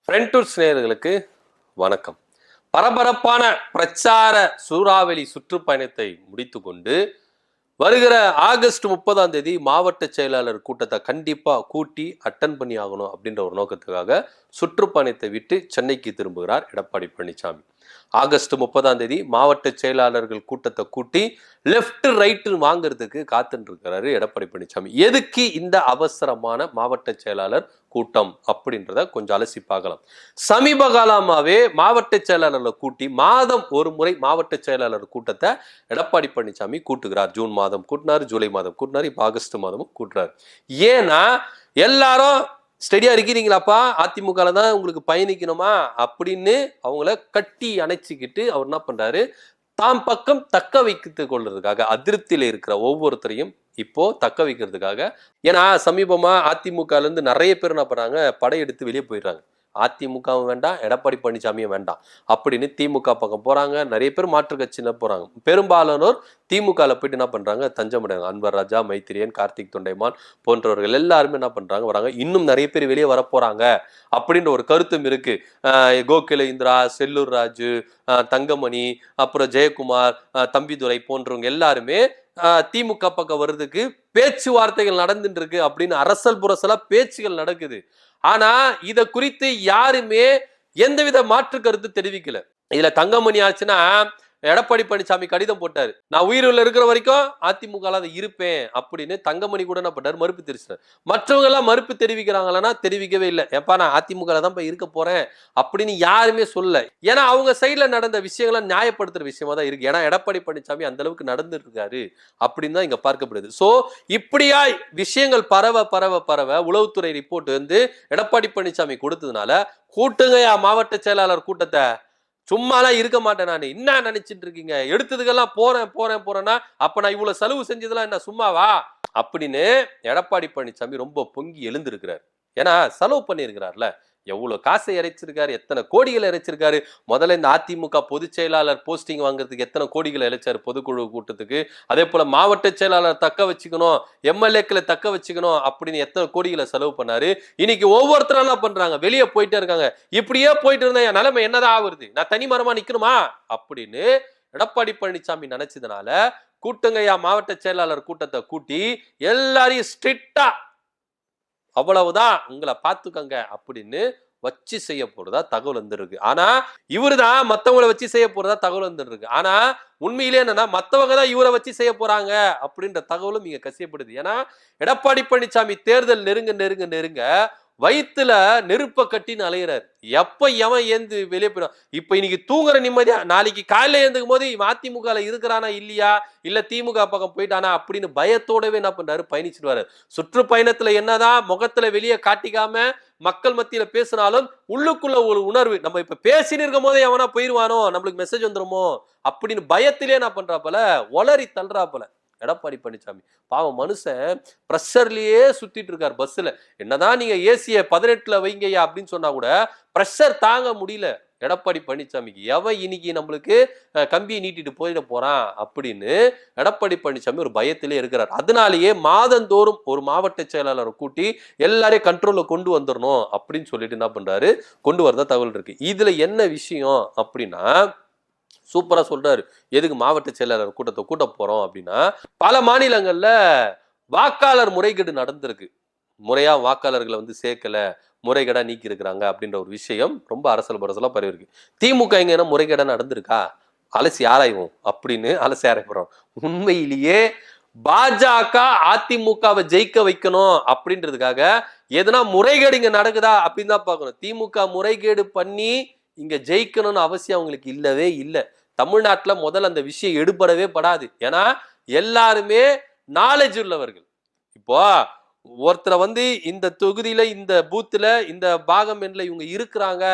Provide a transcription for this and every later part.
ஃப்ரெண்டூர்ஸ் நேயர்களுக்கு வணக்கம். பரபரப்பான பிரச்சார சூறாவளி சுற்றுப்பயணத்தை முடித்துக்கொண்டு வருகிற ஆகஸ்ட் 30 மாவட்ட செயலாளர் கூட்டத்தை கண்டிப்பா கூட்டி அட்டன் பண்ணி ஆகணும் அப்படின்ற ஒரு நோக்கத்துக்காக சுற்றுப்பயணத்தை விட்டு சென்னைக்கு திரும்புகிறார் எடப்பாடி பழனிசாமி. ஆகஸ்ட் 30 மாவட்ட செயலாளர்கள் கூட்டத்தை கூட்டி லெப்ட் ரைட்டு வாங்குறதுக்கு காத்துட்டு இருக்கிறாரு எடப்பாடி பழனிசாமி. எதுக்கு இந்த அவசரமான மாவட்ட செயலாளர் கூட்டம் அப்படின்றத கொஞ்சம் அலசி பார்க்கலாம். சமீப காலமாவே மாவட்ட செயலாளர்களை கூட்டி மாதம் ஒரு முறை மாவட்ட செயலாளர் கூட்டத்தை எடப்பாடி பழனிசாமி கூட்டுகிறார். ஜூன் மாதம் கூட்டினார், ஜூலை மாதம் கூட்டினார், இப்ப ஆகஸ்ட் மாதமும் கூட்டுறாரு. ஏன்னா எல்லாரும் ஸ்டெடியா இருக்கிறீங்களாப்பா, அதிமுக தான் உங்களுக்கு பயணிக்கணுமா அப்படின்னு அவங்கள கட்டி அணைச்சிக்கிட்டு அவர் என்ன பண்றாரு, தாம் பக்கம் தக்க வைத்து கொள்றதுக்காக அதிருப்தியில இருக்கிற ஒவ்வொருத்தரையும் இப்போ தக்க வைக்கிறதுக்காக. ஏன்னா சமீபமா அதிமுக இருந்து நிறைய பேர் என்ன பண்றாங்க, படையெடுத்து வெளியே போயிடுறாங்க. அதிமுகவும் வேண்டாம், எடப்பாடி பழனிசாமியும் வேண்டாம் அப்படின்னு திமுக பக்கம் போறாங்க. நிறைய பேர் மாற்று கட்சியில போறாங்க. பெரும்பாலானோர் திமுகல போயிட்டு என்ன பண்றாங்க, தஞ்சமடைறாங்க. அன்வர் ராஜா, மைத்திரியன், கார்த்திக் தொண்டைமான் போன்றவர்கள் எல்லாருமே என்ன பண்றாங்க, வராங்க. இன்னும் நிறைய பேர் வெளியே வர போறாங்க அப்படின்ற ஒரு கருத்தும் இருக்கு. கோகில இந்திரா, செல்லூர் ராஜு, தங்கமணி, அப்புறம் ஜெயக்குமார், தம்பிதுரை போன்றவங்க எல்லாருமே திமுக பக்கம் வர்றதுக்கு பேச்சுவார்த்தைகள் நடந்துட்டு இருக்கு அப்படின்னு அரசல் புரசலா பேச்சுகள் நடக்குது. ஆனா இத குறித்து யாருமே எந்தவித மாற்று கருத்து தெரிவிக்கல. இதுல தங்கமணி ஆச்சுன்னா எடப்பாடி பழனிசாமி கடிதம் போட்டாரு, நான் உயிரில் இருக்கிற வரைக்கும் அதிமுக இருப்பேன் அப்படின்னு. தங்கமணி கூட என்ன பண்ணாரு, மறுப்பு தெரிவிச்சார். மற்றவங்க எல்லாம் மறுப்பு தெரிவிக்கிறாங்களா, தெரிவிக்கவே இல்லை. ஏப்பா நான் அதிமுக தான் இருக்க போறேன் அப்படின்னு யாருமே சொல்ல. ஏன்னா அவங்க சைட்ல நடந்த விஷயங்களை நியாயப்படுத்துற விஷயமா தான் இருக்கு. ஏன்னா எடப்பாடி பழனிசாமி அந்த அளவுக்கு நடந்துட்டு இருக்காரு அப்படின்னு தான் இங்க பார்க்கப்படுது. சோ இப்படியா விஷயங்கள் பரவ பரவ பரவ உளவுத்துறை ரிப்போர்ட் வந்து எடப்பாடி பழனிசாமி கொடுத்ததுனால கூட்டுங்கயா மாவட்ட செயலாளர் கூட்டத்தை, சும்மாலாம் இருக்க மாட்டேன் நான், என்ன நினைச்சிட்டு இருக்கீங்க, எடுத்ததுக்கெல்லாம் போறேன்னா அப்ப நான் இவ்வளவு செலவு செஞ்சதெல்லாம் என்ன சும்மாவா அப்படின்னு எடப்பாடி பழனிசாமி ரொம்ப பொங்கி எழுந்திருக்கிறார். ஏன்னா செலவு பண்ணியிருக்கிறார்ல, எவ்வளவு காசை இறைச்சிருக்காரு, எத்தனை கோடிகளை இறைச்சிருக்காரு. முதல்ல இந்த அதிமுக பொதுச் செயலாளர் போஸ்டிங் வாங்குறதுக்கு எத்தனை கோடிகளை இழைச்சாரு பொதுக்குழு கூட்டத்துக்கு. அதே போல மாவட்ட செயலாளர் தக்க வச்சுக்கணும், எம்எல்ஏக்களை தக்க வச்சுக்கணும் அப்படின்னு எத்தனை கோடிகளை செலவு பண்ணாரு. இன்னைக்கு ஒவ்வொருத்தரும் என்ன பண்றாங்க, வெளியே போயிட்டே இருக்காங்க. இப்படியே போயிட்டு இருந்தா என் நிலைமை என்னதான் ஆகுறது, நான் தனி மரமா நிக்கணுமா அப்படின்னு எடப்பாடி பழனிசாமி நினைச்சதுனால கூட்டுங்கய்யா மாவட்ட செயலாளர் கூட்டத்தை கூட்டி எல்லாரையும் ஸ்ட்ரிக்டா அவ்வளவுதான் உங்களை பார்த்துக்கங்க அப்படின்னு வச்சு செய்ய போறதா தகவல் வந்துருக்கு. ஆனா இவருதான் மத்தவங்களை வச்சு செய்ய போறதா தகவல் வந்துருக்கு. ஆனா உண்மையிலே என்னன்னா மத்தவங்க தான் இவரை வச்சு செய்ய போறாங்க அப்படின்ற தகவலும் இங்க கசியப்படுது. ஏன்னா எடப்பாடி பழனிசாமி தேர்தல் நெருங்க நெருங்க நெருங்க வயிற்றுல நெருப்ப கட்டின்னு அலையிறாரு. எப்ப எவன் ஏந்து வெளியே போயிடும். இப்ப இன்னைக்கு தூங்குற நிம்மதியா, நாளைக்கு காலையில ஏந்துக்கும் போது அதிமுக இருக்கிறானா இல்லையா, இல்ல திமுக பக்கம் போயிட்டானா அப்படின்னு பயத்தோடவே என்ன பண்றாரு, பயணிச்சுடுவாரு. சுற்றுப்பயணத்துல என்னதான் முகத்துல வெளியே காட்டிக்காம மக்கள் மத்தியில பேசினாலும் உள்ளுக்குள்ள ஒரு உணர்வு, நம்ம இப்ப பேசின்னு இருக்கும் போதே எவனா போயிருவானோ, நம்மளுக்கு மெசேஜ் வந்துருமோ அப்படின்னு பயத்திலே என்ன பண்றாப்பல, ஒளரி தள்ளுறாப்பல எடப்பாடி பழனிசாமி. பாவம் மனுஷன் பிரஷர்லயே சுத்திட்டு இருக்காரு பஸ்ல. என்னதான் நீங்க ஏசிய 18ல வைங்கய்யா அப்படின்னு சொன்னா கூட பிரஷர் தாங்க முடியல எடப்பாடி பழனிசாமிக்கு. எவன் இன்னைக்கு நம்மளுக்கு கம்பியை நீட்டிட்டு போயிட போறான் அப்படின்னு எடப்பாடி பழனிசாமி ஒரு பயத்திலே இருக்கிறார். அதனாலேயே மாதந்தோறும் ஒரு மாவட்ட செயலாளரை கூட்டி எல்லாரையும் கண்ட்ரோல்ல கொண்டு வந்துடணும் அப்படின்னு சொல்லிட்டு என்ன பண்றாரு, கொண்டு வரதா தகவல் இருக்கு. இதுல என்ன விஷயம் அப்படின்னா, சூப்பரா சொல்றாரு, எதுக்கு மாவட்ட செயலாளர் கூட்டத்தை கூட்ட போறோம் அப்படின்னா, பல மாநிலங்கள்ல வாக்காளர் முறைகேடு நடந்திருக்கு. முறையா வாக்காளர்களை சேர்க்கல, முறைகேடா நீக்கி இருக்கிறாங்க அப்படின்ற ஒரு விஷயம் ரொம்ப அரசல் பரசலா பரவி இருக்கு. திமுக எங்க என்ன முறைகேடா நடந்திருக்கா, அலசி ஆராய்வோம் அப்படின்னு அலசி ஆராய்றோம். உண்மையிலேயே பாஜக அதிமுகவை ஜெயிக்க வைக்கணும் அப்படின்றதுக்காக எதனா முறைகேடு இங்க நடக்குதா அப்படின்னு தான் பார்க்கணும். திமுக முறைகேடு பண்ணி இங்க ஜெயிக்கணும்னு அவசியம் அவங்களுக்கு இல்லவே இல்லை. தமிழ்நாட்டுல முதல்ல அந்த விஷயம் எடுபடவே படாது. ஏன்னா எல்லாருமே நாலேஜ் உள்ளவர்கள். இப்போ ஒருத்தரை இந்த தொகுதியில இந்த பூத்துல இந்த பாகம் எண்ல இவங்க இருக்கிறாங்க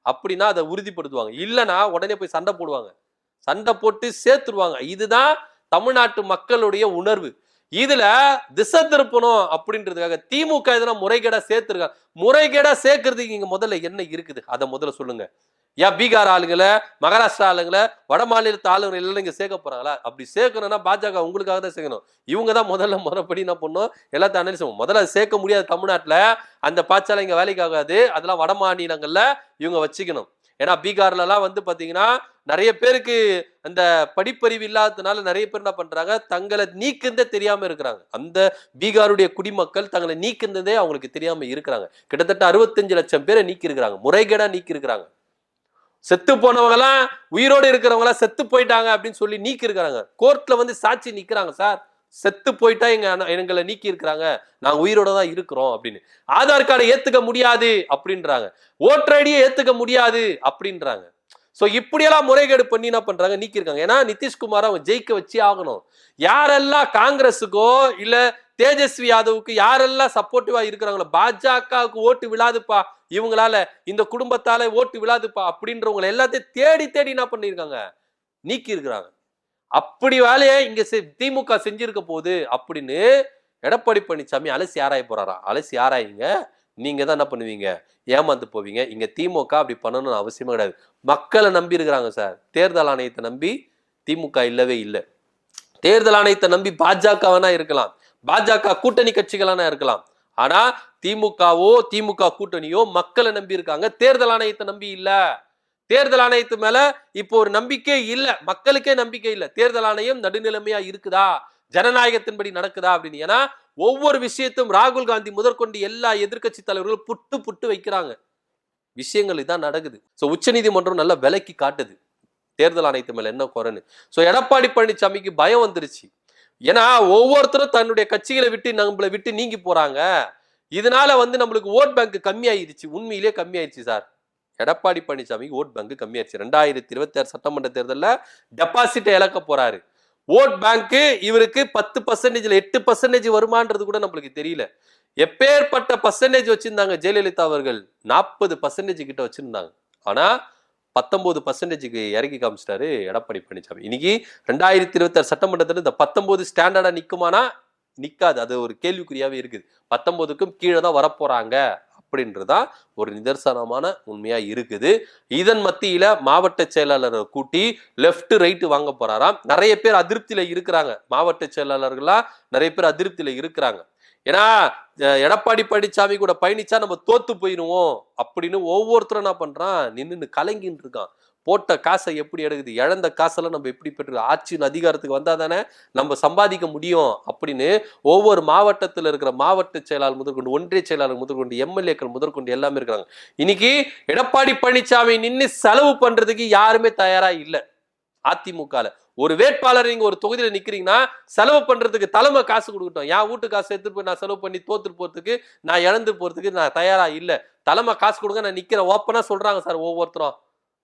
அப்படின்னா அதை உறுதிப்படுத்துவாங்க. இல்லைன்னா உடனே போய் சண்டை போடுவாங்க, சண்டை போட்டு சேர்த்துருவாங்க. இதுதான் தமிழ்நாட்டு மக்களுடைய உணர்வு. இதுல திசை திருப்பணும் அப்படின்றதுக்காக திமுக எதனா முறைகேடா சேர்த்திருக்காங்க. முறைகேடா சேர்க்கறதுக்கு இங்க முதல்ல என்ன இருக்குது அதை முதல்ல சொல்லுங்க. ஏன் பீகார் ஆளுங்களை, மகாராஷ்டிரா ஆளுங்களை, வட மாநிலத்து ஆளுங்களை எல்லாம் இங்க சேர்க்க போறாங்களா? அப்படி சேர்க்கணும்னா பாஜக உங்களுக்காக தான் சேர்க்கணும். இவங்க தான் முறைப்படி என்ன பண்ணும், எல்லாத்தையும் அனலைஸ் பண்ணும். முதல்ல சேர்க்க முடியாது தமிழ்நாட்டுல, அந்த பாய்ச்சாலை இங்க வேலைக்கு ஆகாது. அதெல்லாம் வட மாநிலங்கள்ல இவங்க வச்சுக்கணும். ஏன்னா பீகார்ல எல்லாம் வந்து பாத்தீங்கன்னா நிறைய பேருக்கு அந்த படிப்பறிவு இல்லாததுனால நிறைய பேர் என்ன பண்றாங்க, தங்களை நீக்குந்தே தெரியாம இருக்கிறாங்க. அந்த பீகாருடைய குடிமக்கள் தங்களை நீக்குந்ததே அவங்களுக்கு தெரியாம இருக்கிறாங்க. கிட்டத்தட்ட 65 லட்சம் பேரை நீக்கி இருக்கிறாங்க, முறைகேடா நீக்கி இருக்கிறாங்க. செத்து போனவங்க எல்லாம், உயிரோடு இருக்கிறவங்க எல்லாம் செத்து போயிட்டாங்க அப்படின்னு சொல்லி நீக்கி இருக்கிறாங்க. கோர்ட்ல வந்து சாட்சி நிக்கிறாங்க, சார் செத்து போயிட்டா எங்களை நீக்கி இருக்கிறாங்க, நாங்க உயிரோட தான் இருக்கிறோம் அப்படின்னு. ஆதார் கார்டை ஏத்துக்க முடியாது அப்படின்றாங்க, ஓட்டர் ஐடியை ஏத்துக்க முடியாது அப்படின்றாங்க. சோ இப்படியெல்லாம் முறைகேடு பண்ணி என்ன பண்றாங்க, நீக்கிருக்காங்க. ஏன்னா நிதிஷ்குமார் அவங்க ஜெயிக்க வச்சு ஆகணும். யாரெல்லாம் காங்கிரஸுக்கோ இல்ல தேஜஸ்வி யாதவுக்கு யாரெல்லாம் சப்போர்ட்டிவா இருக்கிறாங்களோ, பாஜகவுக்கு ஓட்டு விழாதுப்பா, இவங்களால இந்த குடும்பத்தால ஓட்டு விழாதுப்பா அப்படின்றவங்களை எல்லாத்தையும் தேடி தேடி என்ன பண்ணிருக்காங்க, நீக்கி இருக்கிறாங்க. அப்படி வேலையை இங்க திமுக செஞ்சிருக்க போகுது அப்படின்னு எடப்பாடி பழனிசாமி அலசி ஆராய போறாரா? அலசி ஆராயுங்க, நீங்க தான் என்ன பண்ணுவீங்க, ஏமாந்து போவீங்க. இங்க திமுக அப்படி பண்ணணும்னு அவசியமே கிடையாது. மக்களை நம்பி இருக்கிறாங்க சார். தேர்தல் ஆணையத்தை நம்பி திமுக இல்லவே இல்லை. தேர்தல் ஆணையத்தை நம்பி பாஜக வேணா இருக்கலாம், பாஜக கூட்டணி கட்சிகளான இருக்கலாம். ஆனா திமுக கூட்டணியோ மக்களை நம்பி இருக்காங்க, தேர்தல் ஆணையத்தை நம்பி இல்ல. தேர்தல் ஆணையத்து மேல இப்போ ஒரு நம்பிக்கை இல்ல, மக்களுக்கே நம்பிக்கை இல்ல. தேர்தல் ஆணையம் நடுநிலைமையா இருக்குதா, ஜனநாயகத்தின்படி நடக்குதா அப்படின்னு. ஏன்னா ஒவ்வொரு விஷயத்தும் ராகுல் காந்தி முதற்கொண்டு எல்லா எதிர்கட்சி தலைவர்களும் புட்டு வைக்கிறாங்க. விஷயங்கள் இதான் நடக்குது. உச்ச நீதிமன்றம் நல்ல விலைக்கு காட்டுது தேர்தல் ஆணையத்து மேல என்ன குறைன்னு. எடப்பாடி பழனிசாமிக்கு பயம் வந்துருச்சு. ஏன்னா ஒவ்வொருத்தரும் தன்னுடைய கட்சிகளை விட்டு நம்மளை விட்டு நீங்கி போறாங்க. இதனால வந்து நம்மளுக்கு ஓட் பேங்க் கம்மி ஆயிடுச்சு. உண்மையிலேயே கம்மி ஆயிடுச்சு சார். எடப்பாடி பழனிசாமிக்கு ஓட் பேங்க் கம்மியாச்சு. 2026 சட்டமன்ற தேர்தலில் டெபாசிட்டை இழக்க போறாரு. ஓட் பேங்க் இவருக்கு 10% 8% வருமானது கூட நம்மளுக்கு தெரியல. எப்பேற்பட்ட பர்சன்டேஜ் வச்சிருந்தாங்க ஜெயலலிதா அவர்கள், 40% கிட்ட வச்சிருந்தாங்க. ஆனா 19% இறக்கி காமிச்சிட்டாரு எடப்பாடி பழனிசாமி. இன்னைக்கு 2026 சட்டமன்றத்தில் இந்த 19 ஸ்டாண்டர்டா நிக்குமானா? நிக்காது. அது ஒரு கேள்விக்குறியாவே இருக்குது. 19க்கும் கீழே தான் வரப்போறாங்க அப்படின்றதான் ஒரு நிதர்சனமான உண்மையா இருக்குது. இதன் மத்தியில மாவட்ட செயலாளரை கூட்டி லெப்ட் ரைட் வாங்க போறாராம். நிறைய பேர் அதிருப்தியில இருக்கிறாங்க, மாவட்ட செயலாளர்களா நிறைய பேர் அதிருப்தியில இருக்கிறாங்க. ஏன்னா எடப்பாடி பழனிசாமி கூட பயணிச்சா நம்ம தோத்து போயிடுவோம் அப்படின்னு ஒவ்வொருத்தரும் என்ன பண்றான், நின்று கலங்கின்னு இருக்கான். போட்ட காசை எப்படி எடுக்குது, இழந்த காசெல்லாம் நம்ம எப்படி பெற்று ஆட்சியின் அதிகாரத்துக்கு வந்தா தானே நம்ம சம்பாதிக்க முடியும் அப்படின்னு ஒவ்வொரு மாவட்டத்தில் இருக்கிற மாவட்ட செயலாளர் முதற்கொண்டு, ஒன்றிய செயலாளர் முதற்கொண்டு, எம்எல்ஏக்கள் முதற்கொண்டு எல்லாமே இருக்கிறாங்க. இன்னைக்கு எடப்பாடி பழனிசாமி நின்று செலவு பண்றதுக்கு யாருமே தயாரா இல்லை. அதிமுகல ஒரு வேட்பாளர் நீங்க ஒரு தொகுதியில நிக்கிறீங்கன்னா செலவு பண்றதுக்கு தலைமை காசு கொடுக்கட்டும். என் வீட்டு காசு எடுத்துட்டு போய் நான் செலவு பண்ணி தோத்துட்டு போறதுக்கு, நான் இழந்து போறதுக்கு நான் தயாரா இல்லை. தலைமை காசு கொடுங்க, நான் நிக்கிறேன் ஓப்பனா சொல்றாங்க சார் ஒவ்வொருத்தரும்.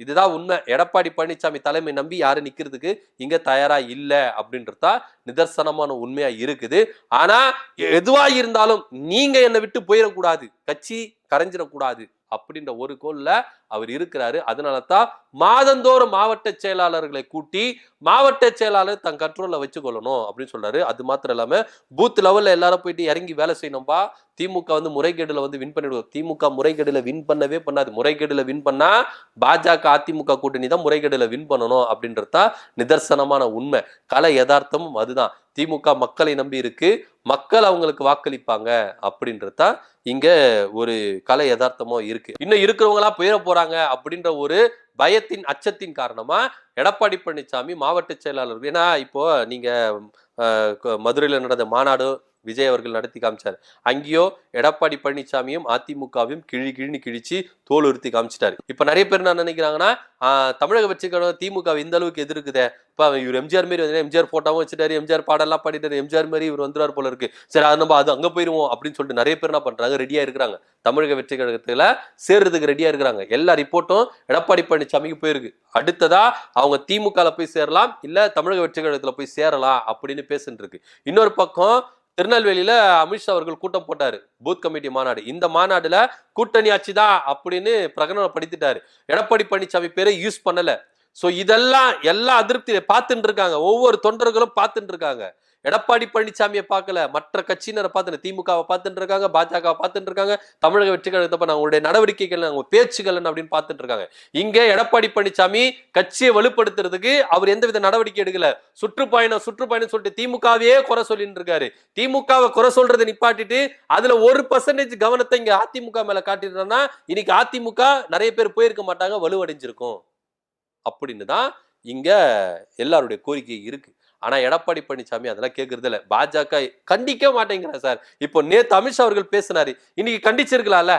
இதுதான் உண்மை. எடப்பாடி பழனிசாமி தலைமை நம்பி யாரும் நிக்கிறதுக்கு இங்க தயாரா இல்ல அப்படின்றதா நிதர்சனமான உண்மையா இருக்குது. ஆனா எதுவா இருந்தாலும் நீங்க என்னை விட்டு போயிடக்கூடாது, கட்சி கரைஞ்சிடக்கூடாது அப்படின்ற ஒரு கோல்ல அவர் இருக்கிறாரு. அதனாலதான் மாதந்தோறும் மாவட்ட செயலாளர்களை கூட்டி மாவட்ட செயலாளர் தன் கண்ட்ரோல்ல வச்சுக்கொள்ளணும் அப்படின்னு சொல்றாரு. அது மாத்திரம் இல்லாம பூத் லெவல்ல எல்லாரும் போயிட்டு இறங்கி வேலை செய்யணும்பா. திமுக வந்து முறைகேடுல வந்து வின் பண்ணிடுவோம். திமுக முறைகேடுல வின் பண்ணவே பண்ணாது. முறைகேடுல வின் பண்ணா பாஜக அதிமுக கூட்டணி தான் முறைகேடுல வின் பண்ணணும் அப்படின்றதா நிதர்சனமான உண்மை. கலை யதார்த்தமும் அதுதான். திமுக மக்களை நம்பி இருக்கு, மக்கள் அவங்களுக்கு வாக்களிப்பாங்க அப்படின்றதா இங்க ஒரு கலை யதார்த்தமோ இருக்கு. இன்னும் இருக்கிறவங்களா போயிட போறாங்க அப்படின்ற ஒரு பயத்தின் அச்சத்தின் காரணமா எடப்பாடி பழனிசாமி மாவட்ட செயலாளர், ஏன்னா இப்போ நீங்க மதுரையில் நடந்த மாநாடு விஜய் அவர்கள் நடத்தி காமிச்சார். அங்கேயோ எடப்பாடி பழனிசாமியும் அதிமுகவையும் கிழின்னு கிழிச்சு தோல் உறுத்தி காமிச்சிட்டாரு. இப்ப நிறைய பேர் என்ன நினைக்கிறாங்கன்னா, தமிழக வெற்றிக்கழகம் திமுக இந்த அளவுக்கு எதிர்க்குதே, இப்ப இவர் எம்ஜிஆர் மாரி வந்து எம்ஜிஆர் போட்டாவும் வச்சுட்டாரு, எம்ஜிஆர் பாடெல்லாம் பாடிட்டாரு, எம்ஜிஆர் மாதிரி இவர் வந்துருவார் போல இருக்கு, சரி அது நம்ம அது அங்க போயிருவோம் அப்படின்னு சொல்லிட்டு நிறைய பேர் என்ன பண்றாங்க, ரெடியா இருக்கிறாங்க. தமிழக வெற்றி கழகத்துல சேர்றதுக்கு ரெடியா இருக்கிறாங்க. எல்லா ரிப்போர்ட்டும் எடப்பாடி பழனிசாமிக்கு போயிருக்கு. அடுத்ததா அவங்க திமுக போய் சேரலாம், இல்ல தமிழக வெற்றி கழகத்துல போய் சேரலாம் அப்படின்னு பேசிட்டு இருக்கு. இன்னொரு பக்கம் திருநெல்வேலியில அமித்ஷா அவர்கள் கூட்டம் போட்டாரு, பூத் கமிட்டி மாநாடு. இந்த மாநாடுல கூட்டணி ஆட்சி தான் அப்படின்னு பிரகடனப்படுத்திட்டாரு. எடப்பாடி பழனிசாமி பேரை யூஸ் பண்ணல. சோ இதெல்லாம் எல்லா அதிருப்தியை பார்த்துட்டு இருக்காங்க, ஒவ்வொரு தொண்டர்களும் பார்த்துட்டு இருக்காங்க. எடப்பாடி பழனிசாமியை பார்க்கல, மற்ற கட்சியினரை பார்த்து, திமுகவை பார்த்துட்டு இருக்காங்க, பாஜக பார்த்துட்டு இருக்காங்க, தமிழக வெற்றி கழகத்தை அவங்களுடைய நடவடிக்கைகள், அவங்க பேச்சுகள் அப்படின்னு பார்த்துட்டு இருக்காங்க. இங்க எடப்பாடி பழனிசாமி கட்சியை வலுப்படுத்துறதுக்கு அவர் எந்தவித நடவடிக்கை எடுக்கல. சுற்றுப்பயணம் சொல்லிட்டு திமுகவையே குறை சொல்லிட்டு இருக்காரு. திமுகவை குறை சொல்றதை நிப்பாட்டிட்டு அதுல 1% கவனத்தை இங்க அதிமுக மேல காட்டிட்டோம்னா இன்னைக்கு அதிமுக நிறைய பேர் போயிருக்க மாட்டாங்க, வலுவடைஞ்சிருக்கும் அப்படின்னு தான் இங்க எல்லாருடைய கோரிக்கை இருக்கு. ஆனா எடப்பாடி பழனிசாமி அதெல்லாம் கேட்கறது இல்ல. பாஜக கண்டிக்க மாட்டேங்கிறார் சார். இப்போ நேத்து அமித்ஷா அவர்கள் பேசினாரு, இன்னைக்கு கண்டிச்சிருக்கலாம்ல.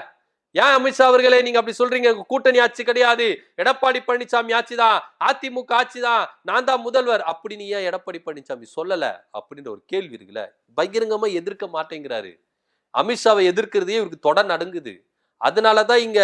ஏன் அமித்ஷா அவர்களே நீங்க அப்படி சொல்றீங்க? கூட்டணி ஆட்சி கிடையாது, எடப்பாடி பழனிசாமி ஆட்சி தான், அதிமுக ஆட்சி தான், நான் தான் முதல்வர் அப்படின்னு ஏன் எடப்பாடி பழனிசாமி சொல்லல அப்படின்ற ஒரு கேள்வி இருக்குல்ல. பகிரங்கமா எதிர்க்க மாட்டேங்கிறாரு. அமித்ஷாவை எதிர்க்கிறதே இவருக்கு தொட நடுங்குது. அதனாலதான் இங்க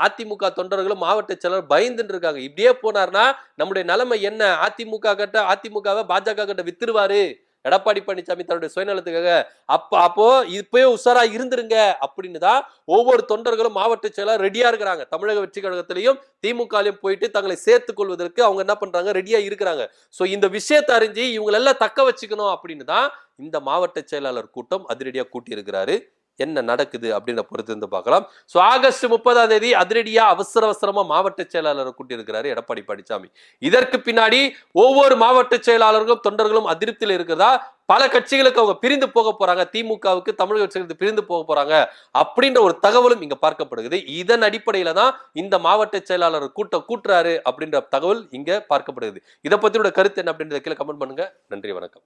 அதிமுக தொண்டர்களும் மாவட்ட செயலர் பயந்துட்டு இருக்காங்க. இப்படியே போனார்னா நம்முடைய நிலைமை என்ன? அதிமுகவை பாஜக கிட்ட வித்துருவாரு எடப்பாடி பழனிசாமி தன்னுடைய சுயநலத்துக்காக. அப்போ இப்பயே உஷாரா இருந்துருங்க அப்படின்னு தான் ஒவ்வொரு தொண்டர்களும் மாவட்ட செயலர் ரெடியா இருக்கிறாங்க. தமிழக வெற்றி கழகத்திலையும் திமுகலையும் போயிட்டு தங்களை சேர்த்துக் கொள்வதற்கு அவங்க என்ன பண்றாங்க, ரெடியா இருக்கிறாங்க. சோ இந்த விஷயத்தை அறிஞ்சு இவங்களெல்லாம் தக்க வச்சுக்கணும் அப்படின்னு தான் இந்த மாவட்ட செயலாளர் கூட்டம் அதிரடியா கூட்டி இருக்கிறாரு. என்ன நடக்குது அப்படின்ற பொறுத்து இருந்து பார்க்கலாம். சோ ஆகஸ்ட் 30 அதிரடியா அவசரமா மாவட்ட செயலாளரை கூட்டியிருக்கிறாரு எடப்பாடி பழனிசாமி. இதற்கு பின்னாடி ஒவ்வொரு மாவட்ட செயலாளர்களும் தொண்டர்களும் அதிருப்தியில் இருக்கிறதா, பல கட்சிகளுக்கு அவங்க பிரிந்து போக போறாங்க, திமுகவுக்கு தமிழக கட்சிகளுக்கு பிரிந்து போக போறாங்க அப்படின்ற ஒரு தகவலும் இங்க பார்க்கப்படுகிறது. இதன் அடிப்படையில தான் இந்த மாவட்ட செயலாளர் கூட்டுறாரு அப்படின்ற தகவல் இங்க பார்க்கப்படுகிறது. இதை பத்தியோட கருத்து என்ன அப்படின்றத கீழே கமெண்ட் பண்ணுங்க. நன்றி, வணக்கம்.